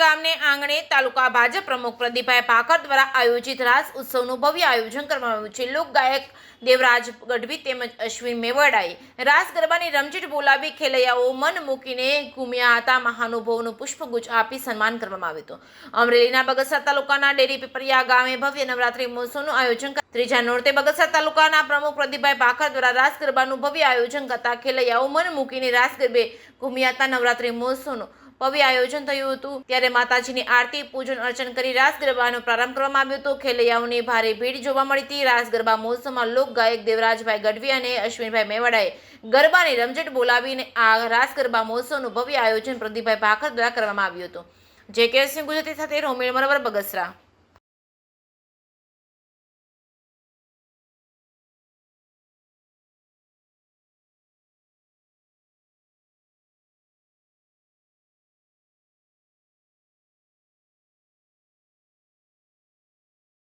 ગામને આંગણે તાલુકા ભાજપ પ્રમુખ પ્રદીપભાઈ ભાકર દ્વારા આયોજિત રાસ ઉત્સવનું ભવ્ય આયોજન કરવામાં આવ્યું છે। લોક ગાયક દેવરાજ ગઢવી તેમજ અશ્વિન મેવાડાએ રાસ ગરબાની રમઝટ બોલાવી ખેલૈયાઓ મન મૂકીને ઘૂમ્યા હતા। મહાનુભાવોનું પુષ્પગુચ્છ આપી સન્માન કરવામાં આવ્યું હતું। અમરેલીના બગસરા તાલુકાના ડેરી પીપરિયા ગામે ભવ્ય નવરાત્રી મહોત્સવનું આયોજન ત્રીજા નોરતે બગસરા તાલુકાના પ્રમુખ પ્રદીપભાઈ ભાકર દ્વારા રાસ ગરબાનું ભવ્ય આયોજન કરતા ખેલૈયાઓ મન મૂકીને રાસ ગરબે ઘૂમ્યા હતા। નવરાત્રી મહોત્સવનું ભવ્ય આયોજન થયું હતું ત્યારે માતાજીની આરતી પૂજન અર્ચન કરી રાસ ગરબાનો પ્રારંભ કરવામાં આવ્યો હતો। ખેલૈયાઓની ભારે ભીડ જોવા મળી હતી। રાસ ગરબા મહોત્સવમાં લોક ગાયક દેવરાજભાઈ ગઢવી અને અશ્વિનભાઈ મેવાડાએ ગરબાની રમઝટ બોલાવીને આ રાસ ગરબા મહોત્સવનું ભવ્ય આયોજન પ્રદીપભાઈ ભાકર દ્વારા કરવામાં આવ્યું હતું। જે કે સિંહ ગુજરાતી સાથે રોમેલ મરવર બગસરા।